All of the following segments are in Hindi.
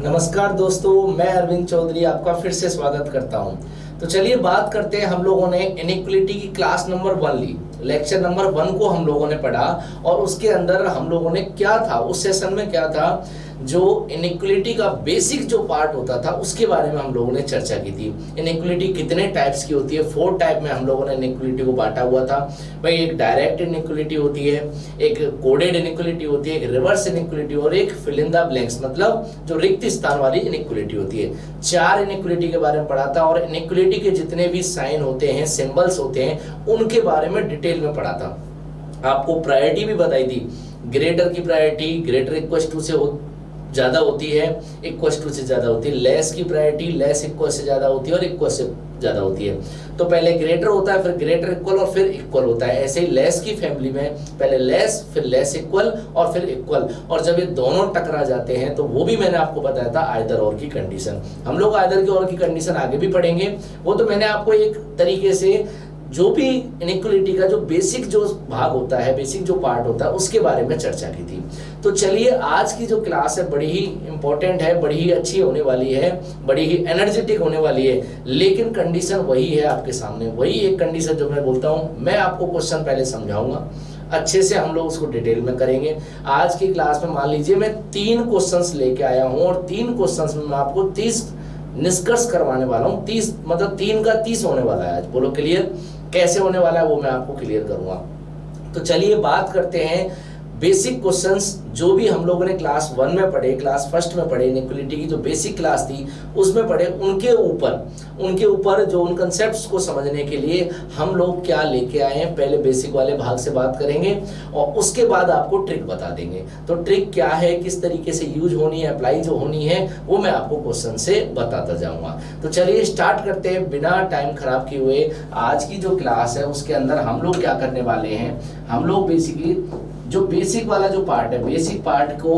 नमस्कार दोस्तों, मैं अरविंद चौधरी आपका फिर से स्वागत करता हूं। तो चलिए बात करते हैं। हम लोगों ने इनइक्वलिटी की क्लास नंबर 1 ली, लेक्चर नंबर 1 को हम लोगों ने पढ़ा और उसके अंदर हम लोगों ने क्या था, उस सेशन में क्या था, जो इनइक्वलिटी का बेसिक जो पार्ट होता था उसके बारे में हम लोगों ने चर्चा की थी। इनइक्वलिटी कितने टाइप्स की होती है, 4 टाइप में हम लोगों ने इनइक्वलिटी को बांटा हुआ था भाई। एक डायरेक्ट इनइक्वलिटी होती है, एक कोडेड इनइक्वलिटी होती है, एक रिवर्स इनइक्वलिटी और एक फिल इन द ब्लैंक्स मतलब जो रिक्त स्थान वाली इनइक्वलिटी होती है। 4 इनइक्वलिटी के बारे में पढ़ा था और इनइक्वलिटी के जितने भी साइन होते हैं, सिंबल्स होते हैं, उनके बारे में डिटेल में पढ़ा था। आपको प्रायोरिटी भी बताई थी। ग्रेटर की प्रायोरिटी ग्रेटर इक्वल टू से ज्यादा होती है, इक्वल टू से ज्यादा होती है। लेस की प्रायोरिटी लेस इक्वल से ज्यादा होती है और इक्वल से ज्यादा होती है। तो पहले ग्रेटर होता है, फिर ग्रेटर इक्वल और फिर इक्वल होता है। ऐसे ही लेस की फैमिली में पहले लेस, फिर लेस इक्वल और फिर इक्वल। और जब ये दोनों टकरा जाते हैं तो वो भी मैंने आपको बताया था आइदर और की कंडीशन। हम लोग आइदर की और की कंडीशन आगे भी पढ़ेंगे। वो तो मैंने आपको एक तरीके से जो भी इनइक्वलिटी का जो बेसिक जो भाग होता है, बेसिक जो पार्ट होता है, उसके बारे में चर्चा की थी। तो चलिए आज की जो क्लास है बड़ी ही इंपॉर्टेंट है, बड़ी ही अच्छी होने वाली है, बड़ी ही एनर्जेटिक होने वाली है। लेकिन कंडीशन वही है आपके सामने, वही एक कंडीशन जो मैं बोलता हूँ। मैं आपको क्वेश्चन पहले समझाऊंगा, अच्छे से हम लोग उसको डिटेल में करेंगे। आज की क्लास में मान लीजिए मैं 3 क्वेश्चंस लेके आया हूँ और 3 क्वेश्चंस में मैं आपको 30 निष्कर्ष करवाने वाला हूँ। 30 मतलब 3 का 30 होने वाला है आज। बोलो क्लियर? कैसे होने वाला है वो मैं आपको क्लियर करूंगा। तो चलिए बात करते हैं बेसिक क्वेश्चंस जो भी हम लोगों ने क्लास 1 में पढ़े, क्लास फर्स्ट में पढ़े, इनइक्वलिटी की जो बेसिक क्लास थी उसमें पढ़े, उनके ऊपर जो उन कंसेप्ट्स को समझने के लिए हम लोग क्या लेके आए हैं। पहले बेसिक वाले भाग से बात करेंगे और उसके बाद आपको ट्रिक बता देंगे। तो ट्रिक क्या है, किस तरीके से यूज होनी है, अप्लाई जो होनी है, वो मैं आपको क्वेश्चन से बताता जाऊंगा। तो चलिए स्टार्ट करते हैं बिना टाइम खराब किए हुए। आज की जो क्लास है उसके अंदर हम लोग क्या करने वाले हैं, हम लोग बेसिकली जो बेसिक वाला जो पार्ट है, बेसिक पार्ट को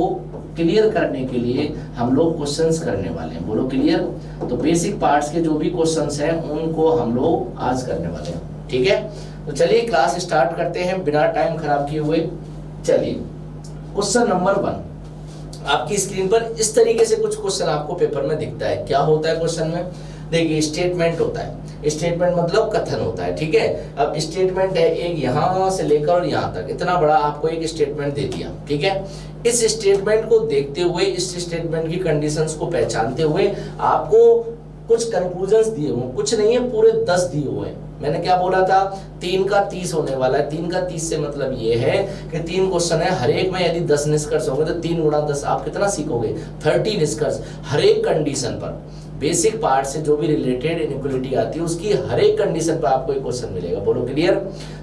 क्लियर करने के लिए हम लोग क्वेश्चंस करने वाले हैं। बोलो क्लियर? तो बेसिक पार्ट्स के जो भी क्वेश्चंस हैं उनको हम लोग आज करने वाले हैं, ठीक है? तो चलिए क्लास स्टार्ट करते हैं बिना टाइम खराब किए हुए। चलिए क्वेश्चन नंबर 1 आपकी स्क्रीन पर इस तरीके से कुछ क्वेश्चन आपको पेपर में दिखता है। क्या होता है क्वेश्चन में? देखिए स्टेटमेंट होता है। स्टेटमेंट मतलब कथन होता है, ठीक है? अब स्टेटमेंट है एक, यहां से लेकर और यहां तक इतना बड़ा आपको एक स्टेटमेंट दे दिया, ठीक है? इस स्टेटमेंट को देखते हुए, इस स्टेटमेंट की कंडीशंस को पहचानते हुए आपको कुछ कंक्लूजन्स दिए हुए, कुछ नहीं है पूरे 10 दिए हुए हैं। मैंने क्या बोला था? 3 का 30 होने वाला है। 3 का 30 से मतलब ये है कि 3 क्वेश्चन है, हर एक में यदि 10 निष्कर्ष होंगे तो 3 गुणा 10 आप कितना सीखोगे? 30 निष्कर्ष हर एक कंडीशन पर। बेसिक पार्ट से जो भी रिलेटेड इनइक्वलिटी आती है उसकी हर एक कंडीशन पर आपको एक क्वेश्चन मिलेगा। बोलो क्लियर?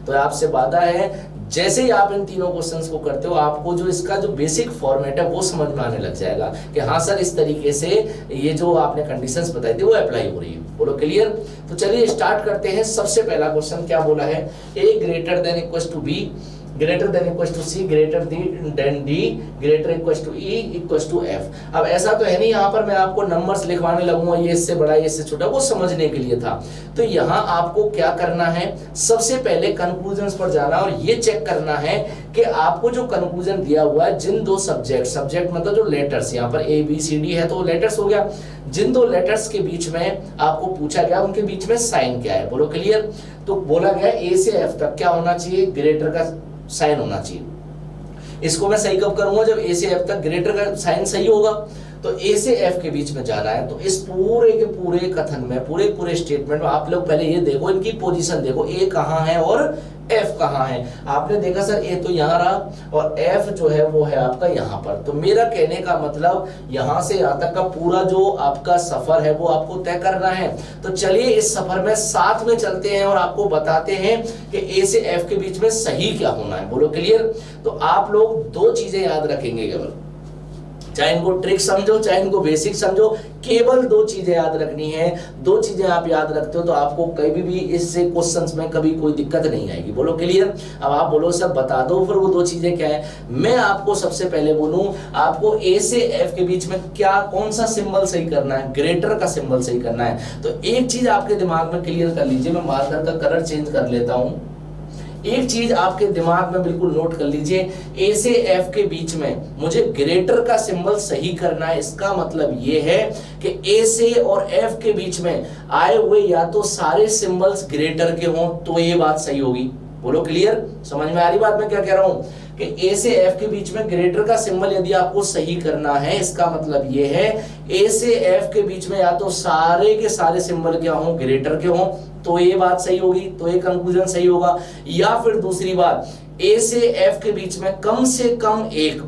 तो आपसे वादा है जैसे ही आप इन तीनों क्वेश्चंस को करते हो आपको जो इसका जो बेसिक फॉर्मेट है वो समझ में आने लग जाएगा कि हाँ सर इस तरीके से ये जो आपने कंडीशंस बताई थी वो अप्लाई हो रही है। बोलो क्लियर? तो चलिए स्टार्ट करते हैं। सबसे पहला क्वेश्चन क्या बोला है? A greater than equal to B, greater than equal to C, greater than D, greater equal to E, equal to F. अब ऐसा तो है नहीं यहाँ पर मैं आपको नंबर्स लिखवाने लगूंगा, ये इससे बड़ा ये इससे छोटा, वो समझने के लिए था। तो यहाँ आपको क्या करना है, सबसे पहले कंक्लूजन्स पर जाना और ये चेक करना है कि आपको जो कंक्लूजन दिया हुआ है जिन 2 सब्जेक्ट मतलब जो लेटर्स, यहाँ पर ए बी सी डी है तो लेटर्स हो गया, जिन 2 लेटर्स के बीच में आपको पूछा गया उनके बीच में साइन क्या है। बोलो क्लियर? तो बोला गया ए से एफ तक क्या होना चाहिए? ग्रेटर का साइन होना चाहिए। इसको मैं सही कब करूंगा? जब ए से एफ तक ग्रेटर का साइन सही होगा। तो ए से एफ के बीच में जाना है। तो इस पूरे के पूरे कथन में, पूरे स्टेटमेंट में आप लोग पहले ये देखो, इनकी पोजीशन देखो, ए कहां है और एफ कहां है। आपने देखा सर ए तो यहां रहा और एफ जो है वो है आपका यहां पर। तो मेरा कहने का मतलब यहां से यहां तक का पूरा जो आपका सफर है वो आपको तय करना है। तो चलिए इस सफर में साथ में चलते हैं और आपको बताते हैं कि ए से एफ के बीच में सही क्या होना है। बोलो क्लियर? तो आप लोग 2 चीजें याद रखेंगे केवल, चाहे इनको ट्रिक समझो चाहे इनको बेसिक समझो, केवल 2 चीजें याद रखनी है। 2 चीजें आप याद रखते हो तो आपको कभी भी इससे क्वेश्चंस में कभी कोई दिक्कत नहीं आएगी। बोलो क्लियर? अब आप बोलो सर बता दो फिर वो 2 चीजें क्या है। मैं आपको सबसे पहले बोलूं, आपको ए से एफ के बीच में क्या कौन सा सिंबल सही करना है? ग्रेटर का सिंबल सही करना है। तो एक चीज आपके दिमाग में क्लियर कर लीजिए, मैं मार्कर का कलर चेंज कर लेता हूं। एक चीज आपके दिमाग में बिल्कुल नोट कर लीजिए, ए से एफ के बीच में मुझे ग्रेटर का सिंबल सही करना है। इसका मतलब ये है कि ए से और एफ के बीच में आए हुए या तो सारे सिंबल्स ग्रेटर के हों तो ये बात सही होगी। बोलो क्लियर, समझ में आ रही बात मैं क्या कह रहा हूं कि ए से एफ के बीच में ग्रेटर का सिंबल यदि आपको सही करना है, इसका मतलब ये है ए से एफ के बीच में या तो सारे के सारे सिंबल क्या हों, ग्रेटर के हों, तो ये बात सही होगी, तो ये कंक्लूजन सही होगा। या फिर दूसरी बात, ए से एफ के बीच में कम से कम एक,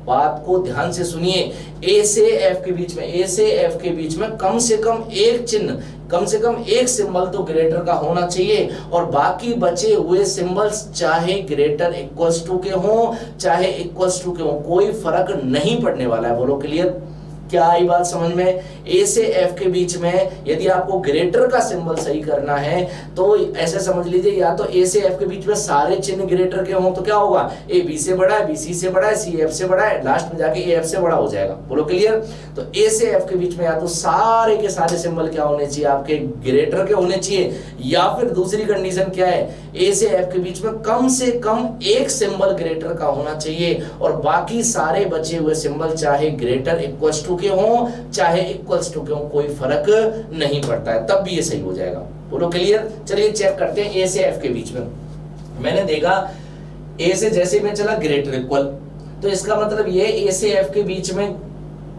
बात को ध्यान से सुनिए, ए से एफ के बीच में, ए से एफ के बीच में कम से कम एक चिन्ह, कम से कम एक सिंबल तो ग्रेटर का होना चाहिए, और बाकी बचे हुए सिंबल्स चाहे ग्रेटर इक्वल्स टू के हों चाहे इक्वल्स टू के हों, कोई फर्क नहीं पड़ने वाला है। बोलो क्लियर, क्या आई बात समझ में? ए से एफ के बीच में यदि आपको ग्रेटर का सिंबल सही करना है तो ऐसे समझ लीजिए, या तो ए से एफ के बीच में सारे चिन्ह ग्रेटर के हों तो क्या होगा, ए बी से बड़ा है, बी सी से बड़ा है, सी एफ से बड़ा है, लास्ट में जाके ए एफ से बड़ा हो जाएगा। बोलो क्लियर, तो ए से एफ के बीच में या तो सारे के सारे सिंबल क्या होने चाहिए, आपके ग्रेटर के होने चाहिए, या फिर दूसरी कंडीशन क्या है, ए से एफ के बीच में कम से कम एक सिंबल ग्रेटर का होना चाहिए, और बाकी सारे बचे हुए सिंबल चाहे ग्रेटर इक्वल्स टू के हों चाहे इक्वल्स टू के हों, कोई फर्क नहीं पड़ता है, तब भी ये सही हो जाएगा। बोलो क्लियर, चलिए चेक करते हैं ए से एफ के बीच में। मैंने देखा ए से जैसे मैं चला ग्रेटर इक्वल, तो इसका मतलब ये ए से एफ के बीच में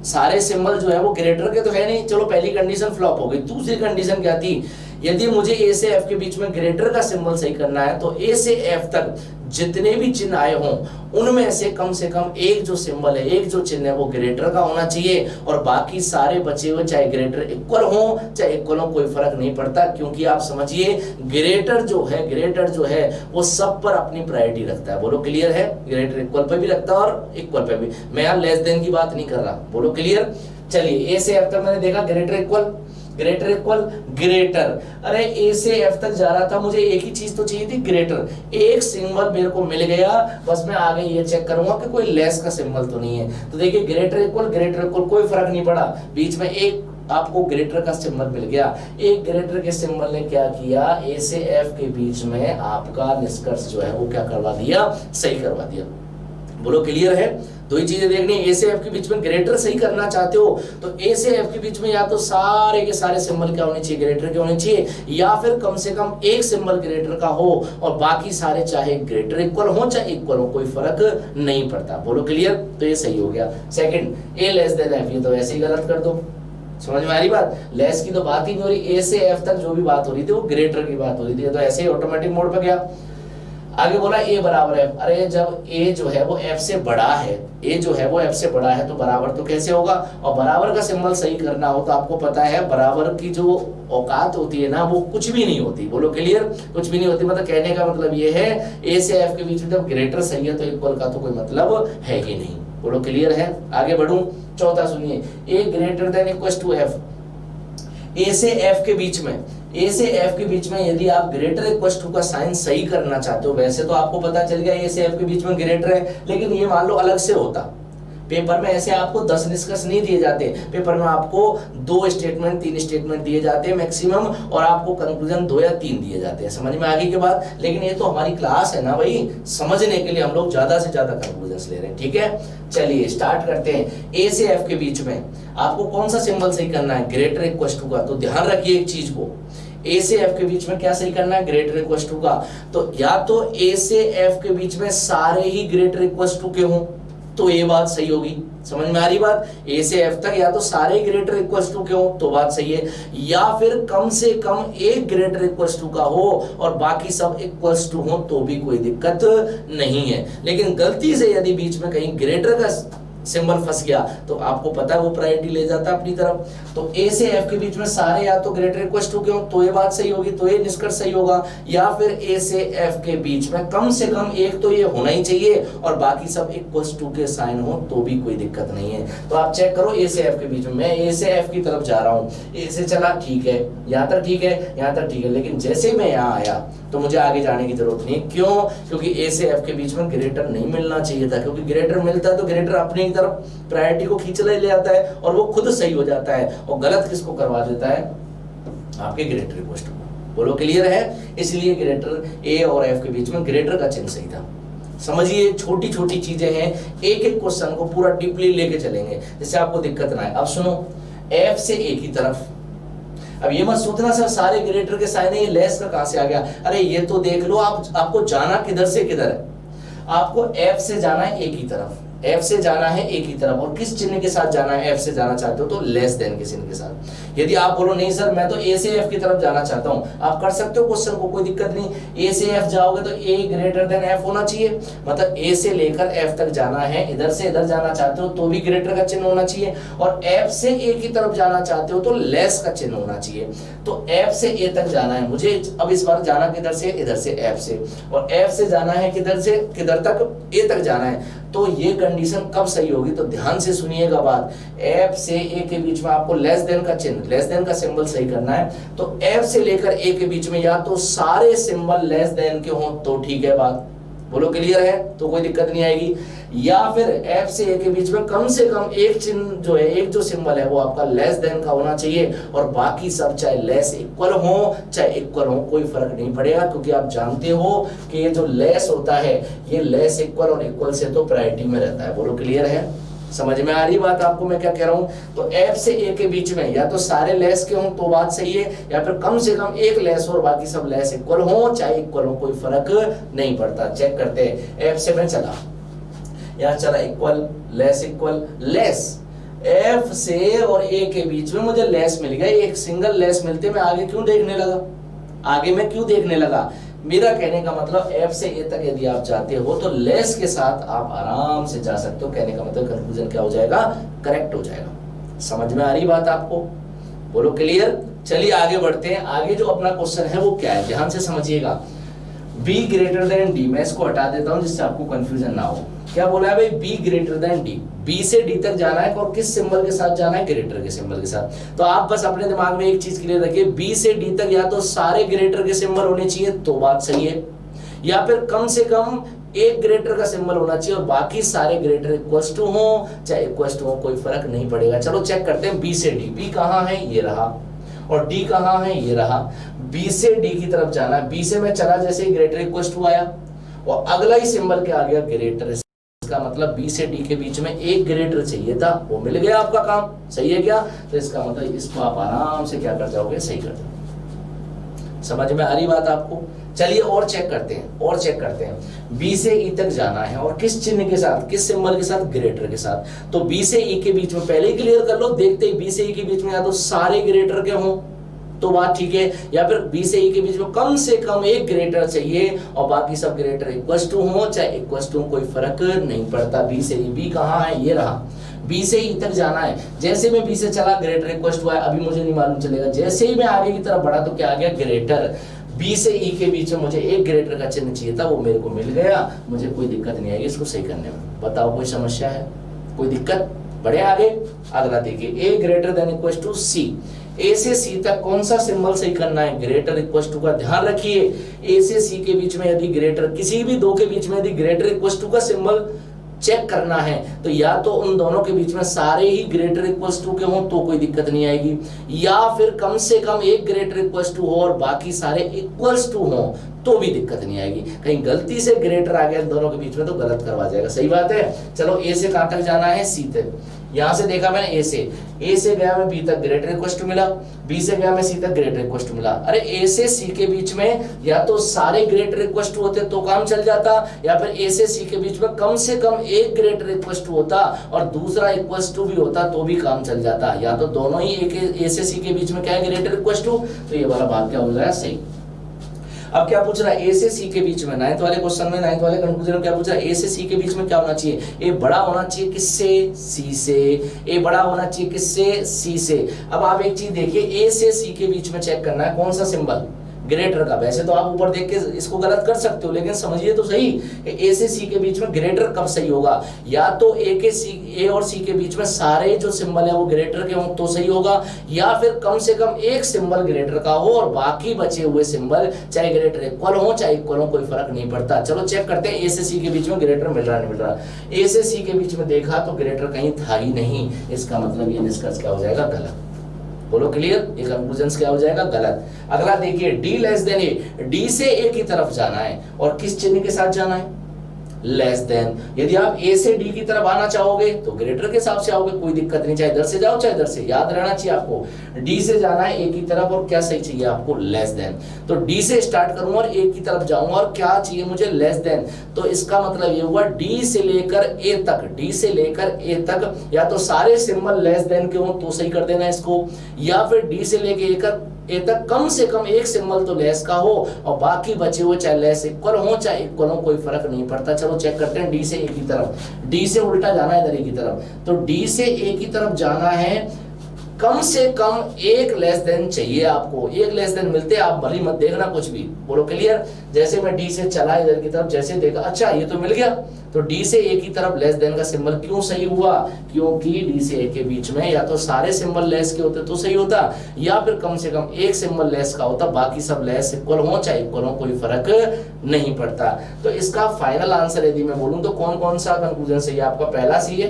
सारे सिंबल जो है वो ग्रेटर के तो है नहीं, चलो पहली कंडीशन फ्लॉप हो गई। दूसरी कंडीशन क्या थी, यदि मुझे ए से एफ के बीच में ग्रेटर का सिंबल सही करना है तो ए से एफ तक जितने भी चिन्ह आए हों उनमें से कम एक जो सिंबल है, एक जो चिन्ह है वो ग्रेटर का होना चाहिए, और बाकी सारे बचे हुए चाहे ग्रेटर इक्वल हो चाहे इक्वल हो, कोई फर्क नहीं पड़ता, क्योंकि आप समझिए ग्रेटर जो है वो सब पर अपनी प्रायोरिटी रखता है। बोलो क्लियर है, ग्रेटर इक्वल पे भी रखता है और इक्वल पे भी। मैं यहाँ लेस देन की बात नहीं कर रहा। बोलो क्लियर, चलिए ए से एफ तक मैंने देखा ग्रेटर इक्वल ग्रेटर, अरे ए से एफ तक जा रहा था, मुझे एक ही चीज तो चाहिए थी, ग्रेटर। एक सिंबल मेरे को मिल गया, बस मैं आगे ये चेक करूंगा कि कोई लेस का सिंबल तो नहीं है। तो देखिए ग्रेटर इक्वल कोई फर्क नहीं पड़ा, बीच में एक आपको ग्रेटर का सिंबल मिल गया। एक ग्रेटर के सिंबल ने क्या किया, ए से एफ के बीच में आपका निष्कर्ष जो है वो क्या करवा दिया, सही करवा दिया। बोलो क्लियर है, दो ही चीजें देखनी है, ए से एफ के बीच में ग्रेटर सही करना चाहते हो तो ए से एफ के बीच में या तो सारे के सारे सिंबल क्या होने चाहिए, ग्रेटर के होने चाहिए, या फिर कम से कम एक सिंबल ग्रेटर का हो और बाकी सारे चाहे ग्रेटर इक्वल हो चाहे इक्वल हो, कोई फर्क नहीं पड़ता। बोलो क्लियर, तो ये सही हो गया। सेकंड, ए लेस देन एफ, ये तो ऐसे ही गलत कर दो। समझ में आ रही बात, लेस की तो बात ही नहीं हो रही, ए से एफ तक जो भी बात हो रही थी वो ग्रेटर की बात हो रही थी, तो ऐसे ही ऑटोमेटिक मोड पे गया। आगे बोला ए बराबर है, अरे जब ए जो है वो एफ से बड़ा है, ए जो है वो एफ से बड़ा है तो बराबर तो कैसे होगा, और बराबर का सिंबल सही करना हो तो आपको पता है बराबर की जो औकात होती है ना वो कुछ भी नहीं होती। बोलो क्लियर, कुछ भी नहीं होती, मतलब कहने का मतलब ये है ए से एफ के बीच में जब ग्रेटर सही है तो इक्वल का तो कोई मतलब है ही नहीं। बोलो क्लियर है, आगे बढ़ूं। चौथा सुनिए, A greater than equals to F, A से एफ के बीच में, ए से एफ के बीच में यदि आप ग्रेटर इक्वल्स टू का साइन सही करना चाहते हो, वैसे तो आपको पता चल गया ए से एफ के बीच में ग्रेटर है, लेकिन ये मान लो अलग से होता, पेपर में ऐसे आपको 10 निष्कर्ष नहीं दिए जाते, पेपर में आपको 2 स्टेटमेंट 3 स्टेटमेंट दिए जाते हैं मैक्सिमम, और आपको कंक्लूजन 2 या 3 दिए जाते हैं। समझ में आगे के बाद, लेकिन ये तो हमारी क्लास है ना भाई, समझने के लिए हम लोग ज्यादा से ज्यादा कंक्लूजन ले रहे हैं, ठीक है। चलिए स्टार्ट करते हैं। ए से एफ के बीच में आपको कौन सा सिंबल सही करना है, ग्रेटर इक्वल्स टू का, तो ध्यान रखिए एक चीज को, ए से एफ के बीच में क्या सही करना है, ग्रेटर इक्वल्स टू का, तो या तो ए से एफ के बीच में सारे ही ग्रेटर इक्वल्स टू के हों तो ये बात सही होगी। समझ में आ रही बात, ए से एफ तक या तो सारे ग्रेटर इक्वल्स टू के हो तो बात सही है, या फिर कम से कम एक ग्रेटर इक्वल्स टू का हो और बाकी सब इक्वल्स टू हो तो भी कोई दिक्कत नहीं है। लेकिन गलती से यदि बीच में कहीं ग्रेटर का सिंबल फंस गया तो आपको पता है वो प्रायोरिटी ले जाता है अपनी तरफ। तो ए से एफ के बीच में सारे या तो ग्रेटर इक्वल्स टू के हो तो ये बात सही होगी, तो ये निष्कर्ष सही होगा, या फिर ए से एफ के बीच में कम से कम एक तो ये होना ही चाहिए और बाकी सब इक्वल्स टू के साइन हो तो भी कोई दिक्कत नहीं है। तो आप चेक करो ए से एफ के बीच में, मैं ए से एफ की तरफ जा रहा हूँ, ए से चला ठीक है, यहाँ तक ठीक है, यहाँ तक ठीक है, लेकिन जैसे मैं यहाँ आया तो मुझे आगे जाने की जरूरत नहीं। क्यों? क्योंकि ए से एफ के बीच में ग्रेटर नहीं मिलना चाहिए था, क्योंकि ग्रेटर मिलता है तो ग्रेटर अपनी तरफ प्रायोरिटी को खींच ले आता है और वो खुद सही हो जाता है, और गलत किसको करवा देता है, आपके ग्रेटर इक्वल्स टू। बोलो क्लियर है। इसलिए ग्रेटर ए और एफ के बीच में ग्रेटर का चिन्ह सही था। समझिए छोटी छोटी चीजें हैं, एक एक क्वेश्चन को पूरा डीपली लेके चलेंगे जिससे आपको दिक्कत ना आए। अब सुनो, एफ से ए की तरफ, अब ये मत सोचना सर सारे ग्रेटर के साइन है, ये लेस का कहां से आ गया। अरे ये तो देख लो, आपको जाना किधर से किधर है। आपको एफ से जाना है ए की तरफ, एफ से जाना है ए की तरफ, और किस चिन्ह के साथ जाना है, एफ से जाना चाहते हो तो लेस देन के चिन्ह के साथ। यदि आप बोलो नहीं सर मैं तो ए से एफ की तरफ जाना चाहता हूं, आप कर सकते हो क्वेश्चन को, कोई दिक्कत नहीं। ए से एफ जाओगे तो ए ग्रेटर देन एफ होना चाहिए, मतलब ए से लेकर एफ तक जाना है, इधर से इधर जाना चाहते हो तो भी ग्रेटर का चिन्ह होना चाहिए, और एफ से ए की तरफ जाना चाहते हो तो लेस का चिन्ह होना चाहिए। तो एफ से ए तक जाना है मुझे, अब इस बार जाना किधर से, इधर से एफ से, और एफ से जाना है किधर से किधर तक, ए तक जाना है। तो ये कंडीशन कब सही होगी, तो ध्यान से सुनिएगा बात। एफ से ए के बीच में आपको लेस देन का चिन्ह, लेस देन का सिंबल सही करना है। तो एफ से लेकर ए के बीच में या तो सारे सिंबल लेस देन के हों तो ठीक है बात, बोलो क्लियर है, तो कोई दिक्कत नहीं आएगी। या फिर एफ से ए के बीच में कम से कम एक चिन्ह जो है, एक जो सिंबल है वो आपका लेस देन का होना चाहिए, और बाकी सब चाहे लेस इक्वल हो चाहे इक्वल हो कोई फर्क नहीं पड़ेगा, क्योंकि आप जानते हो कि ये जो लेस होता है ये लेस इक्वल और इक्वल से तो प्रायोरिटी में रहता है। बोलो क्लियर है, समझ में आ रही बात आपको मैं क्या कह रहा हूं। तो एफ से ए के बीच में या तो सारे लेस के हों तो बात सही है, या फिर कम से कम एक लेस और बाकी सब लेस इक्वल हो चाहे इक्वल हो कोई फर्क नहीं पड़ता। चेक करते हैं, एफ से मैं चला, यहाँ चला equal less equal less, F से और ए के बीच में मुझे लेस मिल गया, एक सिंगल लेस मिलते मैं आगे क्यों देखने लगा, आगे मैं क्यों देखने लगा। मेरा कहने का मतलब एफ से ए तक यदि आप चाहते हो तो लेस के साथ आप आराम से जा सकते हो, कहने का मतलब कंक्लूजन क्या हो जाएगा, करेक्ट हो जाएगा। समझ में आ रही बात आपको, बोलो क्लियर। चलिए आगे बढ़ते हैं, आगे जो अपना क्वेश्चन है वो क्या है, ध्यान से समझिएगा। B ग्रेटर देन D, मैं इसको हटा देता हूं जिससे आपको कंफ्यूजन ना हो। क्या बोला है भाई, B greater than D, B से D तक जाना है और किस सिंबल के साथ जाना है, ग्रेटर के सिंबल के साथ। तो आप बस अपने दिमाग में एक चीज क्लियर रखिए, B से D तक या तो सारे ग्रेटर के सिंबल होने चाहिए तो बात सही है, या फिर कम से कम एक ग्रेटर का सिंबल होना चाहिए और बाकी सारे ग्रेटर इक्वल्स टू हो चाहे इक्वल्स टू हो कोई फर्क नहीं पड़ेगा। चलो चेक करते हैं, B से D, B कहाँ है, ये रहा, और D कहाँ है, ये रहा। B से D की तरफ जाना है, B से मैं चला जैसे ही ग्रेटर इक्वल्स टू आया और अगला ही सिंबल क्या आ गया, ग्रेटर। इसका मतलब B से D के बीच में एक ग्रेटर चाहिए था, वो मिल गया, आपका काम सही है क्या। तो इसका मतलब इसको आप आराम से क्या कर जाओगे, सही कर जाओगे। समझ में आ रही बात आपको। चलिए और चेक करते हैं, और चेक करते हैं। B से E तक जाना है और किस चिन्ह के साथ, किस सिंबल के साथ, ग्रेटर के साथ। तो B से E के बीच में पहले ही क्लियर कर लो, देखते ही B से E के बीच में या तो सारे ग्रेटर के हों तो बात ठीक है, या फिर B से E के बीच में कम से कम एक ग्रेटर चाहिए और बाकी सब ग्रेटर इक्वल्स टू हो चाहे इक्वल्स टू कोई फर्क नहीं पड़ता। B से E, B कहाँ है, ये रहा। B से E तक जाना है, जैसे मैं B से चला ग्रेटर इक्वल्स टू आया, अभी मुझे नहीं मालूम चलेगा, जैसे ही मैं आगे की तरफ बढ़ा तो क्या आ गया, ग्रेटर। B से E के बीच में मुझे एक ग्रेटर का चिन्ह चाहिए था, वो मेरे को मिल गया, मुझे कोई दिक्कत नहीं आएगी इसको सही करने में। बताओ कोई समस्या है, कोई दिक्कत। बढ़े आगे, अगला देखिए, A greater than equals to C। A से C तक कौन सा सिंबल सही करना है, ग्रेटर इक्वल्स टू का। ध्यान रखिए, A से C के बीच में यदि ग्रेटर, किसी भी दो के बीच में यदि ग्रेटर इक्वल्स टू का सिंबल चेक करना है तो या तो उन दोनों के बीच में सारे ही ग्रेटर इक्वल्स टू के हों तो कोई दिक्कत नहीं आएगी, या फिर कम से कम एक ग्रेटर इक्वल्स टू हो और बाकी सारे इक्वल्स टू हों तो भी दिक्कत नहीं आएगी। कहीं गलती से ग्रेटर आ गया दोनों के बीच में तो गलत करवा जाएगा, सही बात है। चलो A से कहां तक जाना है, C तक। यहां से देखा मैंने A से गया मैं B तक, ग्रेटर इक्वल्स टू मिला। B से गया मैं C तक, ग्रेटर इक्वल्स टू मिला। अरे A से C के बीच में या तो सारे ग्रेटर इक्वल्स टू होते तो काम चल जाता, या फिर A से C के बीच में कम से कम एक ग्रेटर इक्वल्स टू होता और दूसरा इक्वल्स टू भी होता तो भी काम चल जाता, या तो दोनों ही A से C के बीच में क्या है, ग्रेटर इक्वल्स टू। तो ये वाला भाग क्या हो जाएगा, सही। अब क्या पूछ रहा है, A से C के बीच में, नाइन्थ वाले क्वेश्चन में, नाइन्थ वाले कंक्लूजन में क्या पूछ रहा है, A से C के बीच में क्या होना चाहिए, A बड़ा होना चाहिए किससे, C से। A बड़ा होना चाहिए किससे, C से। अब आप एक चीज देखिए, A से C के बीच में चेक करना है कौन सा सिंबल, ग्रेटर का। वैसे तो आप ऊपर देख के इसको गलत कर सकते हो, लेकिन समझिए तो सही, A से C के बीच में ग्रेटर कब सही होगा, या तो A और C के बीच में सारे जो सिंबल है वो ग्रेटर के हों तो सही होगा, या फिर कम से कम एक सिंबल ग्रेटर का हो और बाकी बचे हुए सिंबल चाहे ग्रेटर इक्वल हो चाहे इक्वल हो कोई फर्क नहीं पड़ता। चलो चेक करते हैं, A से C के बीच में ग्रेटर मिल रहा नहीं मिल रहा। A से C के बीच में देखा तो ग्रेटर कहीं था ही नहीं, इसका मतलब ये निष्कर्ष क्या हो जाएगा, गलत। बोलो क्लियर, ये कंक्लूजन क्या हो जाएगा, गलत। अगला देखिए, डी लेस देन ए, डी से ए की तरफ जाना है और किस चिन्ह के साथ जाना है, लेस देन। यदि आप ए से डी की तरफ आना चाहोगे तो ग्रेटर के हिसाब से आओगे, कोई दिक्कत नहीं, चाहे इधर से जाओ चाहे इधर से, याद रहना चाहिए आपको, डी से जाना है ए की तरफ और क्या सही चाहिए आपको, लेस देन। तो डी से स्टार्ट करूंगा और ए की तरफ जाऊंगा और क्या चाहिए मुझे, लेस देन। तो इसका मतलब ये हुआ डी से लेकर ए तक, डी से लेकर ए तक या तो सारे सिंबल लेस देन के हो तो सही कर देना इसको, या फिर डी से लेकर ए तक कम से कम एक सिंबल तो लेस का हो और बाकी बचे हुए चाहे लेस इक्वल हो चाहे इक्वल हो, कोई फर्क नहीं पड़ता। चलो चेक करते हैं, डी से ए की तरफ, डी से उल्टा जाना है इधर ए की तरफ, तो डी से ए की तरफ जाना है, कम से कम एक लेस देन चाहिए आपको, एक लेस देन मिलते आप भली मत देखना कुछ भी, बोलो क्लियर। जैसे मैं डी से चला इधर की तरफ, जैसे देखा अच्छा ये तो मिल गया, तो डी से ए की तरफ लेस देन का सिंबल क्यों सही हुआ, क्योंकि डी से ए के बीच में या तो सारे सिंबल लेस के होते तो सही होता, या फिर कम से कम एक सिंबल लेस का होता, बाकी सब लेस इक्वल हो चाहे इक्वल हो, कोई फर्क नहीं पड़ता। तो इसका फाइनल आंसर यदि मैं बोलूं तो कौन कौन सा कंक्लूजन सही है, आपका पहला सही है,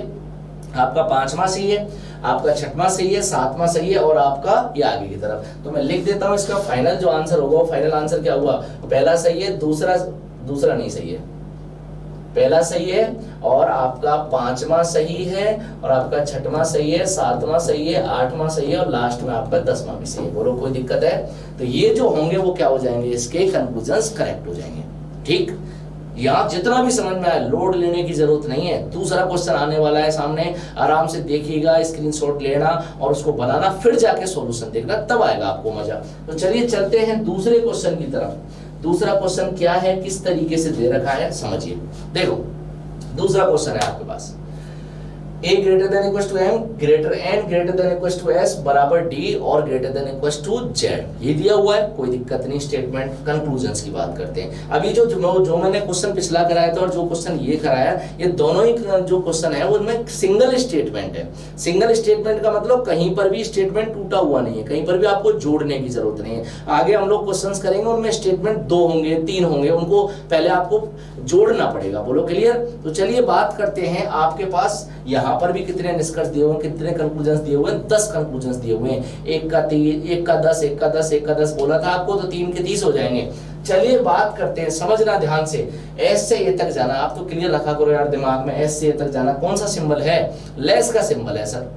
आपका पांचवा सही है, आपका छठवां सही है, सातवां सही है और आपका ये आगे की तरफ। तो मैं लिख देता हूं इसका फाइनल जो आंसर होगा, वो फाइनल आंसर क्या हुआ, पहला सही है, दूसरा नहीं सही है, पहला सही है और आपका पांचवा सही है और आपका छठवां सही है, सातवां सही है, आठवां सही है और लास्ट में आपका 10वां भी सही है। बोलो कोई दिक्कत है, तो ये जो होंगे वो क्या हो जाएंगे, इसके कंक्लूजन्स करेक्ट हो जाएंगे। ठीक, यहाँ जितना भी समझ में आया, लोड लेने की जरूरत नहीं है। दूसरा क्वेश्चन आने वाला है सामने, आराम से देखिएगा, स्क्रीनशॉट लेना और उसको बनाना, फिर जाके सॉल्यूशन देखना, तब आएगा आपको मजा। तो चलिए चलते हैं दूसरे क्वेश्चन की तरफ। दूसरा क्वेश्चन क्या है, किस तरीके से दे रखा है समझिए। देखो दूसरा क्वेश्चन है आपके पास, a greater than equals to m greater n greater than equals to s बराबर d और greater than equals to z, ये दिया हुआ है, कोई दिक्कत नहीं। स्टेटमेंट कंक्लूजन्स की बात करते हैं। अभी जो मैंने क्वेश्चन पिछला कराया था और जो क्वेश्चन ये कराया, ये दोनों ही जो क्वेश्चन है उनमें सिंगल स्टेटमेंट है। सिंगल स्टेटमेंट का मतलब कहीं पर भी स्टेटमेंट टूटा हुआ नहीं है, कहीं पर भी आपको जोड़ने की जरूरत नहीं है। आगे हम लोग क्वेश्चंस करेंगे उनमें स्टेटमेंट 2 होंगे 3 होंगे, उनको पहले आपको जोड़ना पड़ेगा। बोलो क्लियर। तो चलिए बात करते हैं, आपके पास यहाँ पर भी कितने निष्कर्ष दिए हुए, कितने कंक्लूजन्स दिए हुए हैं, 10 कंक्लूजन्स दिए हुए हैं। एक का 3, एक का 10, एक का 10, एक का 10 बोला था आपको, तो 3 के 30 हो जाएंगे। चलिए बात करते हैं, समझना ध्यान से, एस से ए तक जाना, आप तो क्लियर रखा करो यार दिमाग में, एस से ए तक जाना कौन सा सिंबल है, लेस का सिंबल है सर,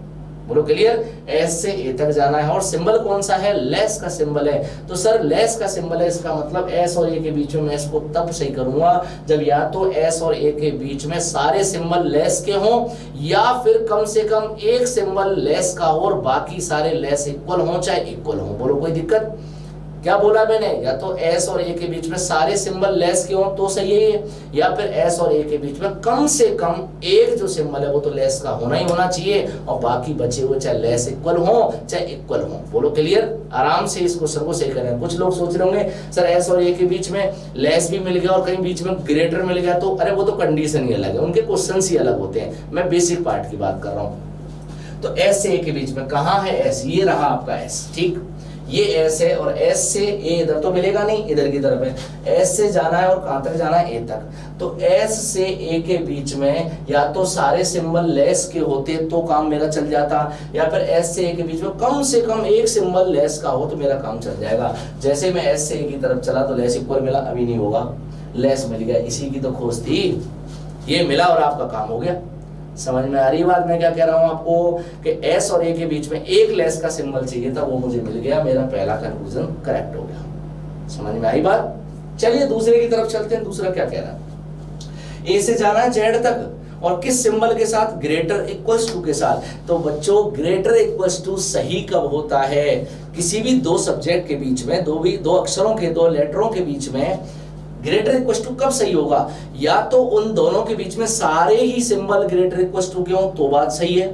बोलो क्लियर। एस से ए तक जाना है और सिंबल कौन सा है, लेस का सिंबल है। तो सर लेस का सिंबल है, इसका मतलब एस और ए के बीच में मैं इसको तब सही करूंगा जब या तो एस और ए के बीच में सारे सिंबल लेस के हों, या फिर कम से कम एक सिंबल लेस का हो और बाकी सारे लेस इक्वल हों चाहे इक्वल हों। बोलो कोई दिक्कत, क्या बोला मैंने, या तो एस और ए के बीच में सारे सिंबल लेस के हों तो सही है, या फिर एस और ए के बीच में कम से कम एक जो सिंबल है वो तो लेस का होना ही होना चाहिए और बाकी बचे हुए चाहे लेस इक्वल हो चाहे इक्वल हो। बोलो क्लियर। आराम से इस क्वेश्चन को सही करें। कुछ लोग सोच रहे होंगे सर एस और ए के बीच में लेस भी मिल गया और कहीं बीच में ग्रेटर मिल गया, तो अरे वो तो कंडीशन ही अलग है, उनके क्वेश्चन ही अलग होते हैं, मैं बेसिक पार्ट की बात कर रहा हूँ। तो एस से ए के बीच में कहाँ है एस, ये रहा आपका एस, ठीक, ये एस है और एस से ए इधर तो मिलेगा नहीं, इधर की तरफ है, एस से जाना है और कहां तक जाना है, ए तक। तो एस से ए के बीच में या तो सारे सिंबल लेस के होते तो काम मेरा चल जाता, या फिर एस से ए के बीच में कम से कम एक सिंबल लेस का हो तो मेरा काम चल जाएगा। जैसे मैं एस से ए की तरफ चला तो लेस इक्वल मिला, अभी नहीं होगा, लेस मिल गया, इसी की तो खोज थी, ये मिला और आपका काम हो गया। समझ में आ रही बात मैं क्या कह रहा हूं आपको, कि एस और ए के बीच में एक लेस का सिंबल चाहिए था, वो मुझे मिल गया, मेरा पहला कंक्लूजन करेक्ट हो गया। समझ में आई बात। चलिए दूसरे की तरफ चलते हैं, दूसरा क्या कह रहा है, ए से जाना है जेड तक और किस सिंबल के साथ, ग्रेटर इक्वल्स टू के साथ। तो बच्चों ग्रेटर इक्वल्स टू सही कब होता है, किसी भी दो सब्जेक्ट के बीच में, दो अक्षरों के, दो लेटरों के बीच में ग्रेटर इक्वल टू कब सही होगा, या तो उन दोनों के बीच में सारे ही सिंबल ग्रेटर इक्वल टू के हों तो बात सही है,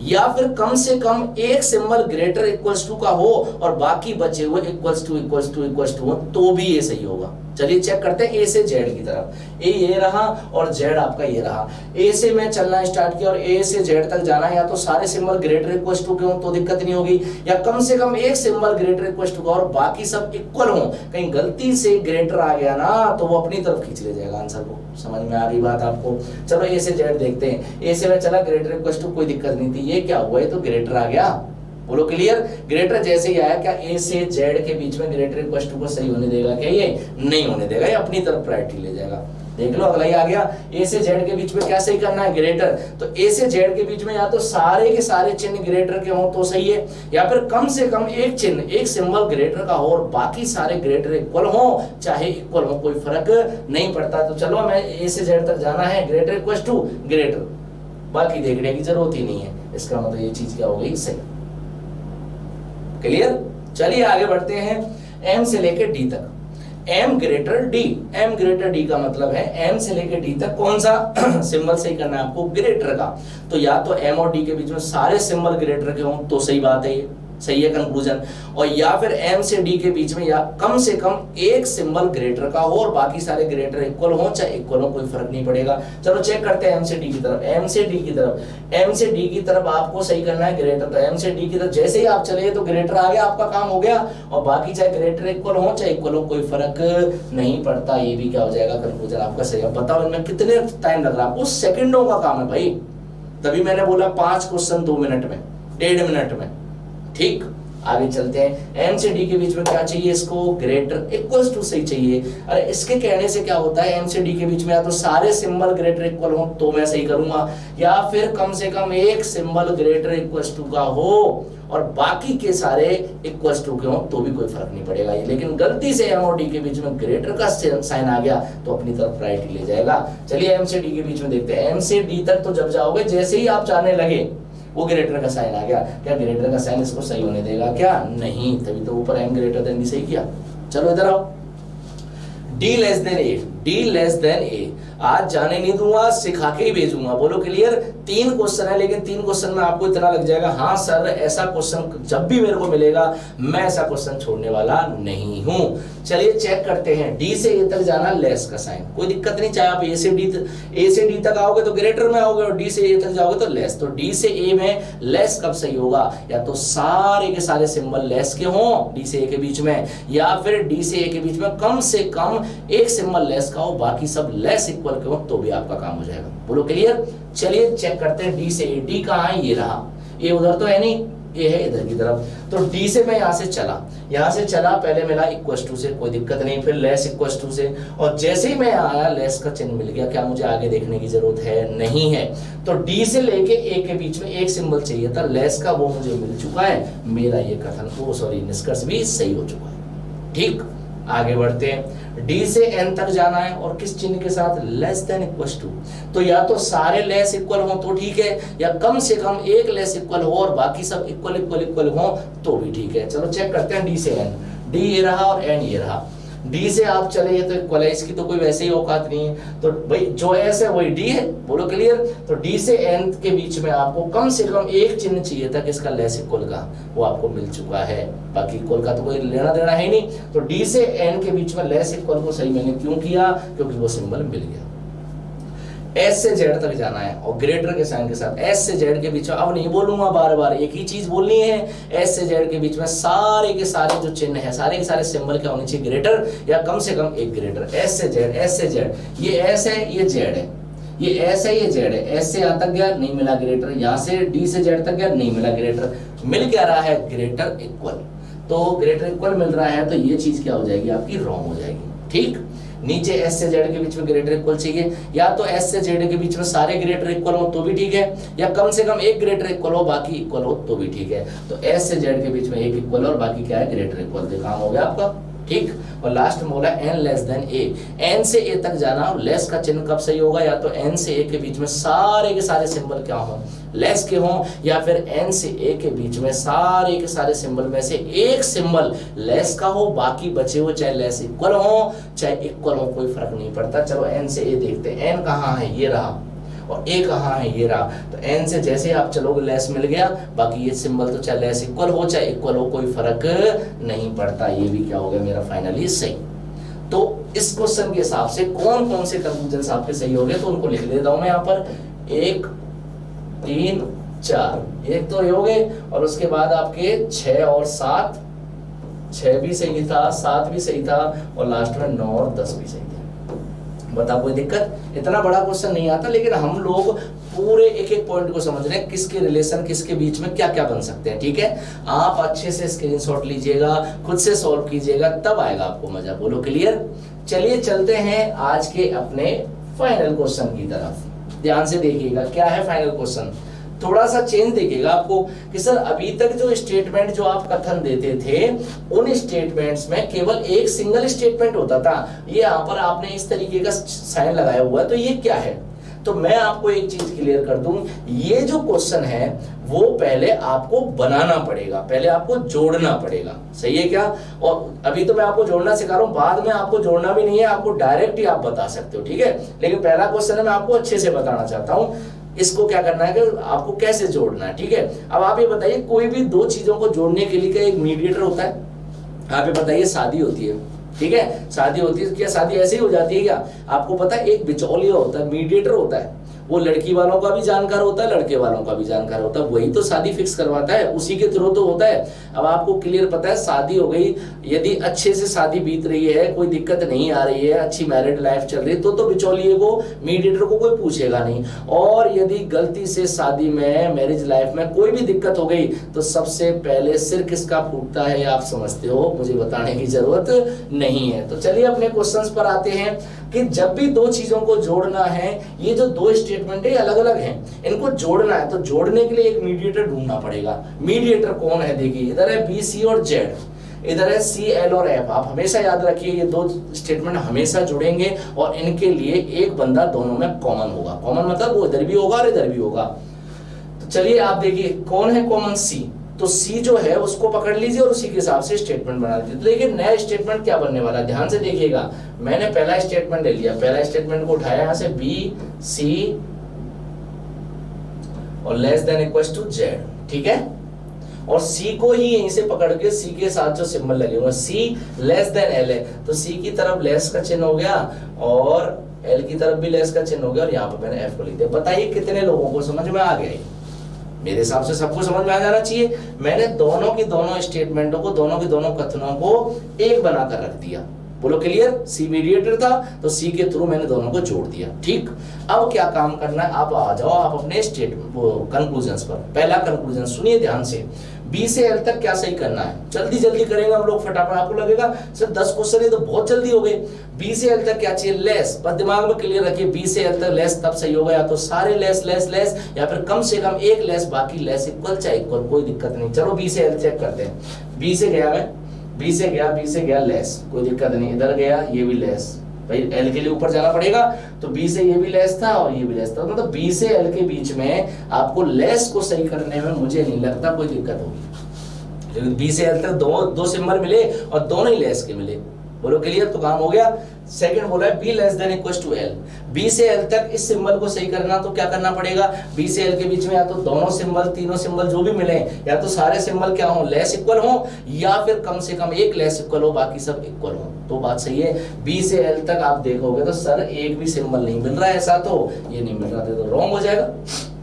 या फिर कम से कम एक सिंबल ग्रेटर इक्वल्स टू का हो और बाकी बचे हुए इक्वल्स टू हो तो भी ये सही होगा। चलिए चेक करते हैं, ए से जेड की तरफ, ए ये रहा और जेड आपका ये रहा। ए से मैं चलना स्टार्ट किया और ए से जेड तक जाना है, या तो सारे सिंबल ग्रेटर इक्वल्स टू के हो तो दिक्कत नहीं होगी, या कम से कम एक सिंबल ग्रेटर इक्वल्स टू का और बाकी सब इक्वल हो। कहीं गलती से ग्रेटर आ गया ना तो वो अपनी तरफ खींच ले जाएगा आंसर को। समझ में आ रही बात आपको। चलो ए से जेड देखते हैं, ए से मैं चला ग्रेटर इक्वल्स टू, कोई दिक्कत नहीं थी, ये क्या हुआ, ये तो ग्रेटर आ गया, बोलो क्लियर। ग्रेटर जैसे ही आया, क्या ए से जेड के बीच में ग्रेटर इक्वल टू को सही होने देगा क्या? ये नहीं होने देगा, ये अपनी तरफ प्रायोरिटी ले जाएगा। देख लो अगला ही आ गया, ए से जेड के बीच में क्या सही करना है? ग्रेटर। तो ए से जेड के बीच में या तो सारे के सारे चिन्ह ग्रेटर के हों तो सही है, या फिर कम से कम एक चिन्ह, एक सिंबल ग्रेटर का हो और बाकी सारे ग्रेटर इक्वल हो, चाहे इक्वल हो, कोई फर्क नहीं पड़ता। तो चलो हमें ए से जेड तक जाना है, ग्रेटर इक्वल टू ग्रेटर, बाकी देखने की जरूरत ही नहीं है। इसका मतलब ये चीज क्या हो गई? सही। क्लियर। चलिए आगे बढ़ते हैं, एम से लेकर डी तक। M greater D, M greater D का मतलब है एम से लेकर डी तक कौन सा सिंबल सही करना है आपको? ग्रेटर का। तो या तो एम और डी के बीच में सारे सिंबल ग्रेटर के हों तो सही बात है, ये सही है कंक्लूजन। और या फिर एम से डी के बीच में या कम से कम एक सिंबल ग्रेटर का हो और बाकी सारे ग्रेटर इक्वल हो, चाहे इक्वल हो, कोई फर्क नहीं पड़ेगा। चलो चेक करते हैं एम से डी की तरफ। एम से डी की तरफ, एम से डी की तरफ आपको सही करना है ग्रेटर। तो एम से डी की तरफ जैसे ही आप चले तो ग्रेटर आ गया, आपका काम हो गया। और बाकी चाहे ग्रेटर इक्वल हो चाहे इक्वल हो, कोई फर्क नहीं पड़ता, ये भी क्या हो जाएगा? कंक्लूजन आपका सही। अब बताओ इनमें कितने टाइम लग रहा है आपको? सेकंडों का काम है भाई, तभी मैंने बोला 5 क्वेश्चन 2 मिनट में, 1.5 मिनट में। ठीक, आगे चलते हैं। एम से डी के बीच में क्या चाहिए? इसको ग्रेटर इक्वल्स टू सही चाहिए। अरे इसके कहने से क्या होता है, एम से डी के बीच में या तो सारे सिंबल ग्रेटर इक्वल हो तो मैं सही करूंगा, या फिर कम से कम एक सिंबल ग्रेटर इक्वल्स टू का हो और बाकी के सारे इक्वल्स टू के हो तो भी कोई फर्क नहीं पड़ेगा। ये लेकिन गलती से एम और डी के बीच में ग्रेटर का साइन आ गया तो अपनी तरफ प्रायोरिटी ले जाएगा। चलिए एम से डी के बीच में देखते हैं। एम से डी तक तो जब जाओगे, जैसे ही आप जाने लगे वो ग्रेटर का साइन आ गया, क्या ग्रेटर का साइन इसको सही होने देगा क्या? नहीं, तभी तो ऊपर एम ग्रेटर देन डी सही किया। चलो इधर आओ, डी लेस देन ए, डी लेस देन ए। आज जाने नहीं दूंगा, सिखा के ही भेजूंगा। बोलो क्लियर। 3 क्वेश्चन है, लेकिन 3 क्वेश्चन में आपको इतना लग जाएगा, हाँ सर ऐसा क्वेश्चन जब भी मेरे को मिलेगा मैं ऐसा क्वेश्चन छोड़ने वाला नहीं हूं। चलिए चेक करते हैं। डी से ए तक जाना, लेस का साइन, कोई दिक्कत नहीं। चाहे आप ए से डी तक आओगे तो ग्रेटर में आओगे और डी से ए तक जाओगे तो लेस। तो डी से ए में लेस कब सही होगा? या तो सारे के सारे सिंबल लेस के हों डी से ए के बीच में, या फिर डी से ए के बीच में कम से कम एक सिंबल लेस का हो, बाकी सब लेस इक्वल के हो, तो भी आपका काम हो जाएगा। बोलो क्लियर। चलिए चेक करते हैं डी से ए। डी कहाँ है? ये रहा। ये उधर तो है नहीं, ये है इधर की तरफ। तो डी से मैं यहाँ से चला, पहले मिला इक्वल टू से, कोई दिक्कत नहीं, फिर लेस इक्वल टू से, और जैसे ही मैं आया लेस का चिन्ह मिल गया। क्या मुझे आगे देखने की जरूरत है? नहीं है। तो डी से लेके ए के बीच में एक सिंबल चाहिए था लेस का, वो मुझे मिल चुका है। मेरा ये कथन निष्कर्ष भी सही हो चुका है। ठीक, आगे बढ़ते हैं। डी से एन तक जाना है और किस चिन्ह के साथ? Less than equal to. तो या तो सारे लेस इक्वल हो तो ठीक है, या कम से कम एक लेस इक्वल हो और बाकी सब इक्वल इक्वल इक्वल हो तो भी ठीक है। चलो चेक करते हैं डी से एन। डी ये रहा और एन ये रहा। डी से आप चले ये तो इक्वल है, इसकी तो कोई वैसे ही औकात नहीं है। तो भाई जो एस है वही डी है। बोलो क्लियर। तो डी से एन के बीच में आपको कम से कम एक चिन्ह चाहिए था किसका? लेस इक्वल का, वो आपको मिल चुका है। बाकी इक्वल का तो कोई लेना देना है नहीं। तो डी से एन के बीच में लेस इक्वल को सही मैंने क्यों किया? क्योंकि वो सिंबल मिल गया। एस से जेड तक जाना है और ग्रेटर के साइन के साथ। एस से जेड के बीच में, अब नहीं बोलूंगा बार बार, एक ही चीज बोलनी है। एस से जेड के बीच में सारे के सारे जो चिन्ह है, सारे के सारे सिंबल क्या होने चाहिए? ग्रेटर, या कम से कम एक ग्रेटर। एस से जेड, एस से जेड, ये एस है ये जेड है, ये एस है ये जेड है। एस से यहाँ तक गया, नहीं मिला ग्रेटर। यहाँ से डी से जेड तक गया, नहीं मिला ग्रेटर। मिल क्या रहा है? Greater equal. तो ग्रेटर इक्वल मिल रहा है, तो ये चीज क्या हो जाएगी? आपकी रॉन्ग हो जाएगी। ठीक, नीचे एस से जेड के बीच में ग्रेटर इक्वल चाहिए, या तो एस से जेड के बीच में सारे ग्रेटर इक्वल हो तो भी ठीक है, या कम से कम एक ग्रेटर इक्वल हो बाकी इक्वल हो तो भी ठीक है। तो एस से जेड के बीच में एक इक्वल और बाकी क्या है? Greater equal. तो काम हो गया आपका। ठीक, और लास्ट में बोला एन लेस देन ए। एन से ए तक जाना और लेस का चिन्ह कब सही होगा? या तो एन से ए के बीच में सारे के सारे सिंबल क्या हो? लेस के हों, या फिर एन से ए के बीच में सारे के सारे सिंबल में से एक सिंबल लेस का हो, बाकी बचे हुए चाहे लेस इक्वल हो चाहे इक्वल हो, कोई फर्क नहीं पड़ता। चलो एन से ए देखते हैं। एन कहाँ है? ये रहा, और ए कहाँ है? ये रहा। तो एन से जैसे आप चलोगे लेस मिल गया, बाकी ये सिंबल तो चाहे लेस इक्वल हो चाहे इक्वल हो, कोई फर्क नहीं पड़ता। ये भी क्या हो गया मेरा फाइनली सही। तो इस क्वेश्चन के हिसाब से कौन कौन से कंक्लूजन आपके सही हो गए तो उनको लिख देता हूं मैं यहाँ पर। 1 3 4, एक तो ये हो गए, और उसके बाद आपके 6 और 7, 6 भी सही था, 7 भी सही था, और लास्ट में 9 और 10 भी सही था। बता कोई दिक्कत? इतना बड़ा क्वेश्चन नहीं आता, लेकिन हम लोग पूरे एक एक पॉइंट को समझ रहे हैं, किसके रिलेशन किसके बीच में क्या क्या बन सकते हैं। ठीक है, आप अच्छे से स्क्रीनशॉट लीजिएगा, खुद से सॉल्व कीजिएगा, तब आएगा आपको मजा। बोलो क्लियर? चलिए चलते हैं आज के अपने फाइनल क्वेश्चन की तरफ। ध्यान से देखिएगा क्या है फाइनल क्वेश्चन। थोड़ा सा चेंज देखिएगा आपको कि सर अभी तक जो स्टेटमेंट जो आप कथन देते थे, उन स्टेटमेंट्स में केवल एक सिंगल स्टेटमेंट होता था। ये यहाँ पर आपने इस तरीके का साइन लगाया हुआ है, तो ये क्या है? तो मैं आपको एक चीज क्लियर कर दूं, ये जो क्वेश्चन है वो पहले आपको बनाना पड़ेगा, पहले आपको जोड़ना पड़ेगा। सही है क्या? और अभी तो मैं आपको जोड़ना सिखा रहा हूं, बाद में आपको जोड़ना भी नहीं है, आपको डायरेक्ट ही आप बता सकते हो। ठीक है, लेकिन पहला क्वेश्चन है, मैं आपको अच्छे से बताना चाहता हूं इसको क्या करना है कि आपको कैसे जोड़ना है। ठीक है, अब आप ये बताइए, कोई भी दो चीजों को जोड़ने के लिए क्या एक मीडिएटर होता है? आप ये बताइए, शादी होती है, ठीक है, शादी होती है, क्या शादी ऐसे ही हो जाती है क्या? आपको पता है एक बिचौलिया होता है, मीडिएटर होता है, वो लड़की वालों का भी जानकार होता है, लड़के वालों का भी जानकार होता है, वही तो शादी फिक्स करवाता है, उसी के थ्रू तो होता है। अब आपको क्लियर पता है, शादी हो गई, यदि अच्छे से शादी बीत रही है, कोई दिक्कत नहीं आ रही है, अच्छी मैरिड लाइफ चल रही है, तो बिचौलिए को, मीडिएटर को कोई पूछेगा नहीं। और यदि गलती से शादी में, मैरिज लाइफ में कोई भी दिक्कत हो गई, तो सबसे पहले सिर किसका फूटता है आप समझते हो, मुझे बताने की जरूरत नहीं है। तो चलिए अपने क्वेश्चंस पर आते हैं कि जब भी दो चीजों को जोड़ना है, ये जो दो स्टेटमेंट है अलग अलग हैं, इनको जोड़ना है, तो जोड़ने के लिए एक मीडिएटर ढूंढना पड़ेगा। मीडिएटर कौन है? देखिए इधर है बी, सी और जेड, इधर है सी, एल और एफ। आप हमेशा याद रखिए, ये दो स्टेटमेंट हमेशा जुड़ेंगे और इनके लिए एक बंदा दोनों में कॉमन होगा। कॉमन मतलब वो इधर भी होगा और इधर भी होगा। तो चलिए आप देखिए कौन है कॉमन? सी। तो सी जो है उसको पकड़ लीजिए और उसी के हिसाब से स्टेटमेंट बना लीजिए। लेकिन नया स्टेटमेंट क्या बनने वाला है, ध्यान से देखिएगा। मैंने पहला स्टेटमेंट ले लिया, पहला स्टेटमेंट को उठाया यहां से, बी सी और less than equal to Z. ठीक है, और सी को ही यहीं से पकड़ के सी के साथ जो सिंबल लगे हुए, सी लेस देन एल है, तो सी की तरफ लेस का चिन्ह हो गया और एल की तरफ भी लेस का चिन्ह हो गया, और यहाँ पर मैंने एफ को लिख दिया। बताइए कितने लोगों को समझ में आ गया? मेरे हिसाब से सबको समझ में आ जाना चाहिए। मैंने दोनों की दोनों स्टेटमेंटों को, दोनों की दोनों कथनों को एक बनाकर रख दिया। बोलो क्लियर? सी मीडिएटर था, तो सी के थ्रू मैंने दोनों को जोड़ दिया। ठीक, अब क्या काम करना है, आप आ जाओ आप अपने कंक्लूजन्स पर। पहला कंक्लूजन सुनिए ध्यान से, बी से एल तक क्या सही करना है, जल्दी जल्दी करेंगे हम लोग फटाफट। आपको लगेगा सर 10 क्वेश्चन है तो बहुत जल्दी हो गए। बी से एल तक क्या चाहिए? लेस। बस दिमाग में क्लियर रखिए, बी से एल तक लेस तब सही होगा, या तो सारे लेस लेस लेस, या फिर कम से कम एक लेस, बाकी लेस इक्वल चाहे इक्वल, कोई दिक्कत नहीं। चलो बी से एल चेक करते हैं। बी से गया मैं, बी से गया लेस, कोई दिक्कत नहीं। इधर गया, ये भी लेस, भाई एल के लिए ऊपर जाना पड़ेगा, तो बी से ये भी लेस था और ये भी लेस था, मतलब बी से एल के बीच में आपको लेस को सही करने में मुझे नहीं लगता कोई दिक्कत होगी। लेकिन बी से एल तक दो सिंबल मिले और दोनों ही लेस के मिले। बोलो क्लियर? तो काम हो गया। सेकंड बोला है B less than equal to L. B से एल तक इस सिंबल को सही करना तो क्या करना पड़ेगा, बी से एल के बीच में या तो दोनों सिंबल, तीनों सिंबल जो भी मिले, या तो सारे सिंबल क्या हो, लेस इक्वल हो, या फिर कम से कम एक लेस इक्वल हो, बाकी सब इक्वल हो। तो बात सही है। बी से एल तक आप देखोगे तो सर एक भी सिंबल नहीं मिल रहा है, ऐसा तो ये नहीं मिल रहा था, तो रॉन्ग हो जाएगा।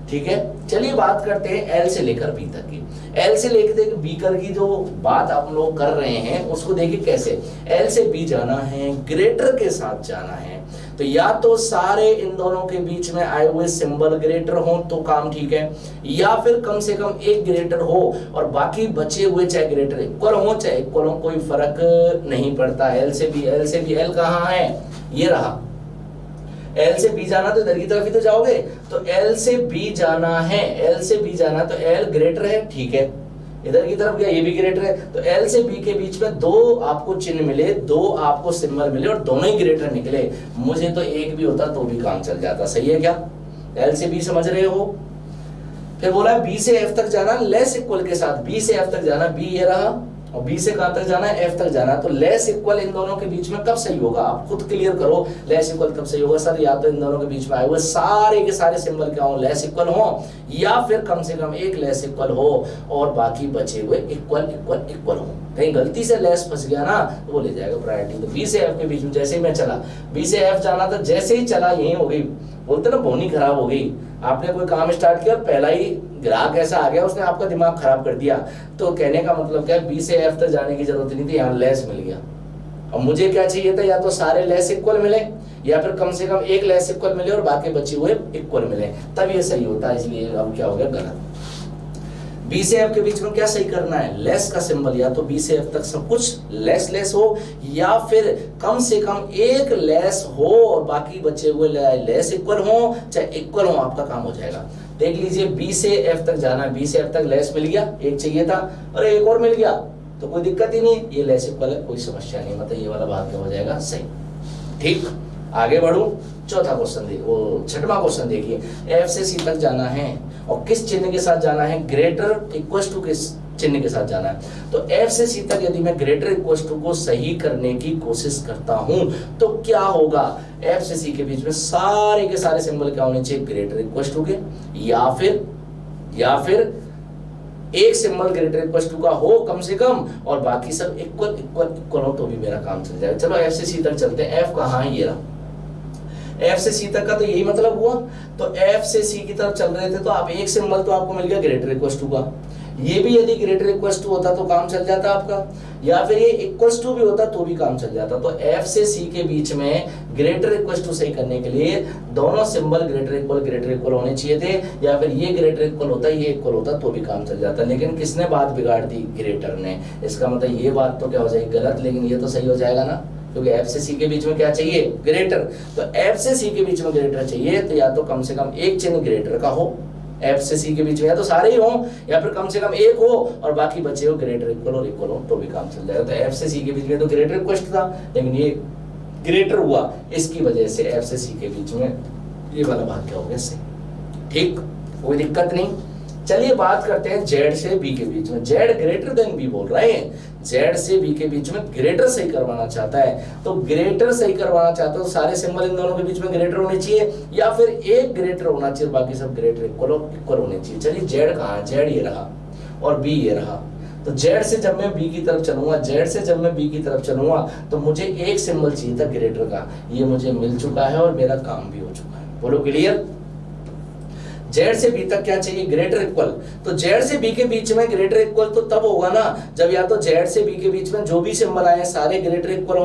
ठीक है, चलिए बात करते हैं एल से लेकर बी तक की। एल से लेकर बी कर की जो बात आप लोग कर रहे हैं उसको देखिए कैसे। एल से बी जाना है, ग्रेटर के साथ जाना है, तो या तो सारे इन दोनों के बीच में आए हुए सिंबल ग्रेटर हो तो काम ठीक है, या फिर कम से कम एक ग्रेटर हो और बाकी बचे हुए चाहे ग्रेटर इक्वल हो चाहे इक्वल हो, कोई फर्क नहीं पड़ता। एल से बी, एल से बी, एल कहाँ है, ये रहा। एल से बी जाना तो इधर की तरफ ही तो जाओगे, तो एल से बी जाना है, एल से बी जाना तो एल ग्रेटर है, ठीक है, इधर की तरफ गया ये भी ग्रेटर है, तो एल से बी के बीच में दो आपको चिन्ह मिले, दो आपको सिंबल मिले और दोनों ही ग्रेटर निकले। मुझे तो एक भी होता तो भी काम चल जाता। सही है क्या? एल से बी समझ रहे हो? फिर बोला बी से एफ तक जाना लेस इक्वल के साथ, बी से एफ तक जाना, बी ये रहा, और बी से कहां तक जाना है, एफ तक जाना, तो लेस इक्वल इन दोनों के बीच में कब सही होगा, आप खुद क्लियर करो। लेस इक्वल कब सही होगा सर, या तो इन दोनों के बीच में आए हुए सारे के सारे सिंबल क्या हो, लेस इक्वल हो, या फिर कम से कम एक लेस इक्वल हो और बाकी बचे हुए इक्वल इक्वल इक्वल हो। कहीं गलती से लेस फंस गया ना तो वो ले जाएगा प्रायोरिटी। तो बी से एफ के बीच में जैसे ही मैं चला, बी से एफ जाना था, जैसे ही चला यही हो गई, बोलते ना बोनी खराब हो गई। आपने कोई काम स्टार्ट किया, पहला ही ग्राहक ऐसा आ गया, उसने आपका दिमाग खराब कर दिया। तो कहने का मतलब क्या है, बी से एफ तक जाने की जरूरत नहीं थी, यहाँ लेस मिल गया। और मुझे क्या चाहिए था, या तो सारे लेस इक्वल मिले या फिर कम से कम एक लेस इक्वल मिले और बाकी बचे हुए इक्वल मिले, तब ये सही होता है। इसलिए अब क्या हो गया, गलत। बी से एफ के बीच में क्या सही करना है, लेस का सिंबल, या तो बी से एफ तक सब कुछ लेस लेस हो या फिर कम से कम एक लेस हो और बाकी बचे हुए लेस इक्वल हो, चाहे इक्वल हो, आपका काम हो जाएगा। देख लीजिए बी से एफ तक जाना है, बी से एफ तक लेस मिल गया, एक चाहिए था और एक और मिल गया तो कोई दिक्कत ही नहीं, ये लेस इक्वल है, कोई समस्या नहीं, मतलब ये वाला भाग क्या हो जाएगा, सही। ठीक, आगे बढ़ूं, चौथा क्वेश्चन देखिए, वो छठवां क्वेश्चन देखिए, एफ से सी तक जाना है और किस चिन्ह के साथ जाना है, ग्रेटर इक्वल टू किस चिन्ह के साथ जाना है। तो एफ से सी तक यदि मैं ग्रेटर इक्वल टू को सही करने की कोशिश करता हूं तो क्या होगा, एफ से सी के बीच में सारे के सारे सिंबल क्या होने चाहिए, ग्रेटर इक्वल टू के, या फिर एक सिंबल ग्रेटर इक्वल टू का हो कम से कम और बाकी सब इक्वल इक्वल इक्वल हो तो भी मेरा काम चल जाएगा। चलो एफ से सी तक चलते हैं, एफ कहाँ है, ये रहा। एफ से सी तक का तो यही मतलब हुआ, तो एफ से सी की तरफ चल रहे थे तो आप एक सिंबल तो आपको मिल गया ग्रेटर इक्वल टू का, ये भी यदि ग्रेटर इक्वल टू होता तो काम चल जाता आपका, या फिर ये इक्वल टू भी होता तो भी काम चल जाता। तो एफ से सी के बीच में ग्रेटर इक्वल टू सही करने के लिए दोनों सिंबल ग्रेटर इक्वल होने चाहिए थे, या फिर ये ग्रेटर इक्वल होता ये इक्वल होता तो भी काम चल जाता। लेकिन किसने बात बिगाड़ दी, ग्रेटर ने। इसका मतलब ये बात तो क्या हो जाएगी, गलत, लेकिन ये तो सही हो जाएगा ना, क्योंकि एफ से सी के बीच में क्या चाहिए, ग्रेटर। तो एफ से सी के बीच में ग्रेटर चाहिए तो या तो कम से कम एक चिन्ह ग्रेटर का हो, एफ से सी के बीच में या तो सारे ही हो या फिर कम से कम एक हो और बाकी बचे हो ग्रेटर इक्वल और इक्वल हो तो भी काम चल जाएगा। तो एफ से सी के बीच में तो ग्रेटर इक्वल था, लेकिन ये ग्रेटर हुआ, इसकी वजह से एफ से सी के बीच में ये वाला भाग क्या हो गया, सही। ठीक, कोई दिक्कत नहीं। चलिए बात करते हैं जेड से बी के बीच में, जेड ग्रेटर देन बी बोल रहे हैं, जेड से बी के बीच में ग्रेटर सही करवाना चाहता है। तो ग्रेटर सही करवाना चाहता है तो सारे सिंबल इन दोनों के बीच में ग्रेटर होने चाहिए या फिर एक ग्रेटर होना चाहिए, बाकी सब ग्रेटर इक्वल होने चाहिए। चलिए जेड कहाँ है, जेड ये रहा और बी ये रहा। तो जेड से जब मैं बी की तरफ चलूंगा, जेड से जब मैं बी की तरफ चलूंगा तो मुझे एक सिंबल चाहिए था ग्रेटर का, ये मुझे मिल चुका है और मेरा काम भी हो चुका है। बोलो क्लियर। जेड से बी तक क्या चाहिए, ग्रेटर इक्वल। तो जेड से बी के बीच में ग्रेटर इक्वल तो तब होगा ना जब या तो जेड से बी के बीच में जो भी सिंबल आए सारे ग्रेटर इक्वल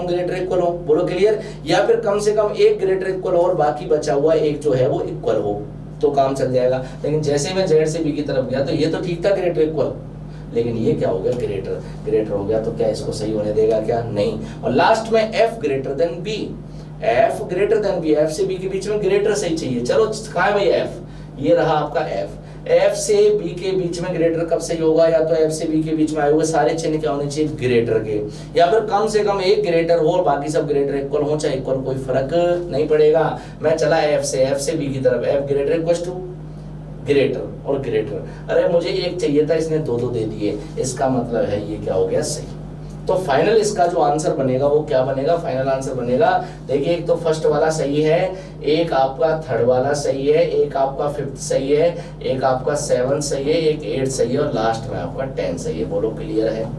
हो, बोलो क्लियर, या फिर कम से कम एक ग्रेटर इक्वल हो और बाकी बचा हुआ एक जो है वो इक्वल हो तो काम चल जाएगा। लेकिन जैसे मैं जेड से बी की तरफ गया तो ये तो ठीक था ग्रेटर इक्वल, लेकिन ये क्या हो गया, ग्रेटर हो गया। तो क्या इसको सही होने देगा, क्या नहीं। और लास्ट में F greater than B, F greater than B, F से बी के बीच में ग्रेटर सही चाहिए। चलो कहाँ है भाई एफ, ये रहा आपका एफ। एफ से बी के बीच में ग्रेटर कब सही होगा, या तो एफ से बी के बीच में आए हुए सारे चिन्ह क्या होने चाहिए, ग्रेटर के, या फिर कम से कम एक ग्रेटर हो और बाकी सब ग्रेटर इक्वल हो, चाहे इक्वल कोई फर्क नहीं पड़ेगा। मैं चला एफ से बी की तरफ, F greater equal to greater और ग्रेटर, अरे मुझे एक चाहिए था इसने दो दे दिए, इसका मतलब है ये क्या हो गया, सही। तो फाइनल इसका जो आंसर बनेगा वो क्या बनेगा, फाइनल आंसर बनेगा, देखिए एक तो फर्स्ट वाला सही है, एक आपका थर्ड वाला सही है, एक आपका फिफ्थ सही है, एक आपका 7 सही है, एक 8 सही है और लास्ट में आपका 10 सही है। बोलो क्लियर है,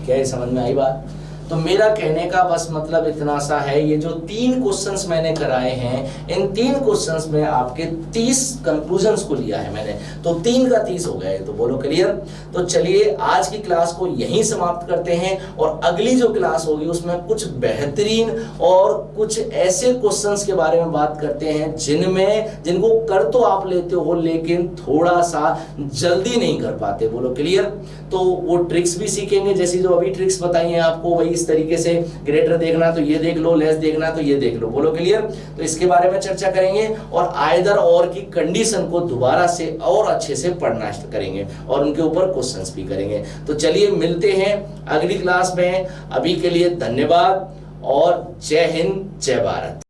क्या ये समझ में आई बात। तो मेरा कहने का बस मतलब इतना सा है, ये जो 3 क्वेश्चंस मैंने कराए हैं इन 3 क्वेश्चंस में आपके 30 कंक्लूजन्स को लिया है मैंने, तो 3 का 30 हो गया है। तो बोलो क्लियर। तो चलिए आज की क्लास को यहीं समाप्त करते हैं और अगली जो क्लास होगी उसमें कुछ बेहतरीन और कुछ ऐसे क्वेश्चंस के बारे में बात करते हैं जिनको कर तो आप लेते हो लेकिन थोड़ा सा जल्दी नहीं कर पाते। बोलो क्लियर। तो वो ट्रिक्स भी सीखेंगे, जैसी जो अभी ट्रिक्स बताई हैं आपको वही इस तरीके से, ग्रेटर देखना तो ये देख लो, लेस देखना तो ये देख लो। बोलो क्लियर। तो इसके बारे में चर्चा करेंगे और आइदर और की कंडीशन को दोबारा से और अच्छे से पढ़ना करेंगे और उनके ऊपर क्वेश्चंस भी करेंगे। तो चलिए मिलते हैं अगली क्लास में, अभी के लिए धन्यवाद और जय हिंद जय भारत।